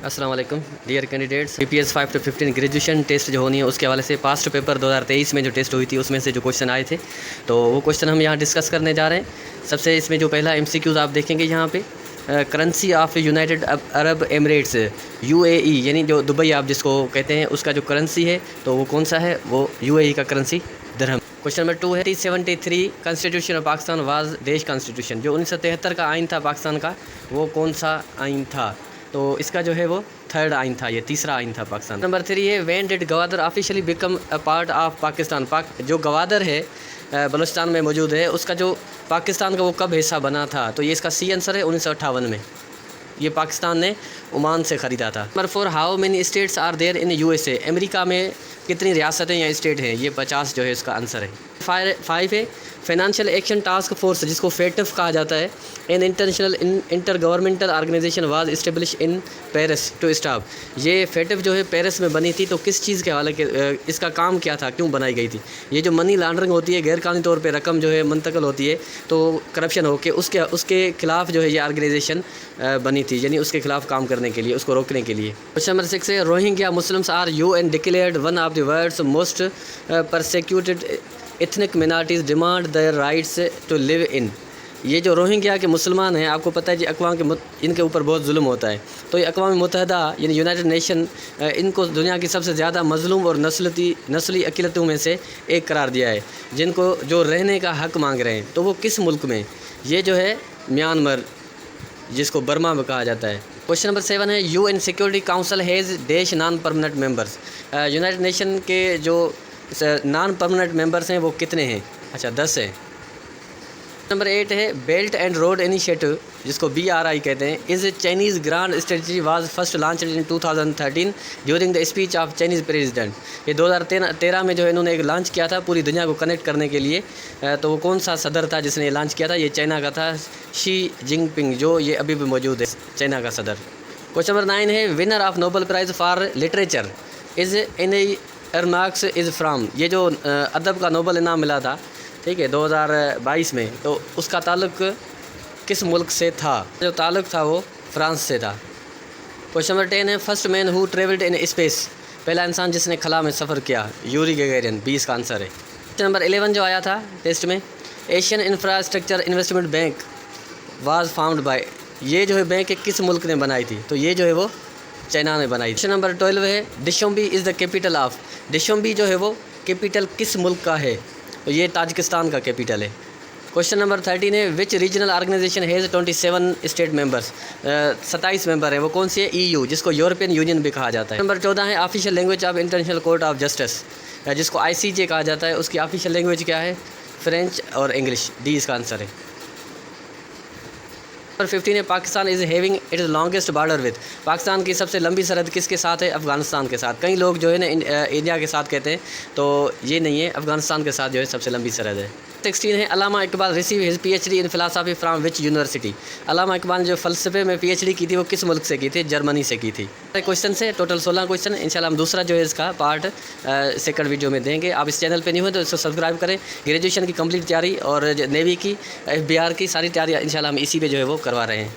अस्सलाम वालेकुम dear candidates. BPS 5 to 15 graduation test जो होनी है उसके हवाले से पास्ट पेपर 2023 में जो टेस्ट हुई थी उसमें से जो क्वेश्चन आए थे तो वो क्वेश्चन हम यहाँ डिस्कस करने जा रहे हैं। सबसे इसमें जो पहला एमसीक्यूज़ आप देखेंगे यहाँ पे currency of United Arab Emirates UAE यानी जो दुबई आप जिसको कहते हैं उसका जो करेंसी है तो वो कौन सा है, वो यूएई का करेंसी दिरहम। क्वेश्चन नंबर 2 है 1973 कॉन्स्टिट्यूशन ऑफ पाकिस्तान वाज देश कॉन्स्टिट्यूशन। जो 1973 का आइन था पाकिस्तान का वो कौन सा आइन था, तो इसका जो है वो थर्ड आइन था, ये तीसरा आइन था पाकिस्तान। नंबर 3 है when did Gwadar officially become a part of Pakistan. जो गवादर है बलूचिस्तान में मौजूद है उसका जो पाकिस्तान का वो कब हिस्सा बना था, तो ये इसका सी आंसर है 1958 में। ये पाकिस्तान ने ओमान से ख़रीदा था। Number 4 how many states are there in USA. America में कितनी रियासतें या स्टेट हैं, ये 50 जो है इसका आंसर है। 5 है फाइनेंशियल एक्शन टास्क फोर्स जिसको फेटफ कहा जाता है an international inter governmental organization was establish in Paris to stop. ये फेटफ जो है पेरिस में बनी थी, तो किस चीज़ के हवाले के इसका काम क्या था, क्यों बनाई गई थी। ये जो मनी लॉन्ड्रिंग होती है, गैरकानूनी तौर पे रकम जो है मुंतकल होती है तो करप्शन हो के उसके खिलाफ जो है ये ऑर्गेनाइजेशन बनी थी, यानी उसके खिलाफ काम करने के लिए, उसको रोकने के लिए। क्वेश्चन नंबर 6 है Rohingya Muslims are UN declared one of the world's most persecuted ethnic minorities demand their rights to live in. ये जो रोहिंग्या के मुसलमान हैं, आपको पता है जी अक़वाम के इनके ऊपर बहुत जुल्म होता है, तो ये अक़वाम मुत्तहिदा यानी यूनाइटेड नेशन इनको दुनिया की सबसे ज़्यादा मज़लूम और नस्ली अक़लियतों में से एक करार दिया है, जिनको जो रहने का हक़ मांग रहे हैं। तो वो किस मुल्क में, ये जो है म्यांमार जिसको बर्मा में कहा जाता है। क्वेश्चन नंबर 7 है यूएन सिक्योरिटी काउंसिल हैज़ देश non permanent members. United nation के जो नॉन परमानेंट मेंबर्स हैं वो कितने हैं, अच्छा 10 हैं। नंबर 8 है बेल्ट एंड रोड इनिशिएटिव जिसको BRI कहते हैं is Chinese grand strategy was first launch in 2013 during the speech of Chinese president. ये 2013 में जो है इन्होंने एक लॉन्च किया था पूरी दुनिया को कनेक्ट करने के लिए। तो वो कौन सा सदर था जिसने ये लॉन्च किया था, ये चाइना का था, शी जिनपिंग, जो ये अभी भी मौजूद है चाइना का सदर। क्वेश्चन नंबर 9 है winner of Nobel prize for literature is in earmarks is from. ये जो अदब का नोबेल इनाम मिला था, ठीक है, 2022 में, तो उसका ताल्लुक़ किस मुल्क से था, जो ताल्लुक़ था वो फ्रांस से था। क्वेश्चन नंबर 10 है first man who travelled in space. पहला इंसान जिसने खला में सफ़र किया, यूरी गगैरियन, 20 का आंसर है। क्वेश्चन नंबर 11 जो आया था टेस्ट में Asian infrastructure investment bank was found by. ये जो है बैंक किस मुल्क ने बनाई थी, तो ये जो है वो चाइना ने बनाई। क्वेश्चन नंबर 12 है डिशोम्बी इज़ द कैपिटल ऑफ। डिशोम्बी जो है वो कैपिटल किस मुल्क का है, तो ये ताजिकिस्तान का कैपिटल है। क्वेश्चन नंबर 13 है which regional organisation has 27 state members. 27 member हैं, वो कौन सी है, EU जिसको यूरोपियन यूनियन भी कहा जाता है। नंबर 14 है official language of international court of justice जिसको ICJ कहा जाता है, उसकी ऑफिशियल लैंग्वेज क्या है, फ्रेंच और इंग्लिश, D इसका आंसर है। नंबर 15 है Pakistan is having its longest border with. Pakistan की सबसे लंबी सरहद किसके साथ है, अफ़गानिस्तान के साथ। कई लोग जो है ना इंडिया के साथ कहते हैं, तो ये नहीं है, अफ़गानिस्तान के साथ जो है सबसे लंबी सरहद है। 16 है Allama Iqbal receive his PhD in philosophy from which university. Allama Iqbal ने जो फ़लसफ़े में PhD की थी वो किस मुल्क से की थी, जर्मनी से की थी। क्वेश्चन से टोटल 16 क्वेश्चन, इंशाल्लाह हम दूसरा जो है इसका पार्ट सेकंड वीडियो में देंगे। आप इस चैनल पे नहीं हो तो इसको सब्सक्राइब करें। ग्रेजुएशन की कंप्लीट तैयारी और नेवी की, FBR की सारी तैयारी इंशाल्लाह हम इसी पे जो है वो करवा रहे हैं।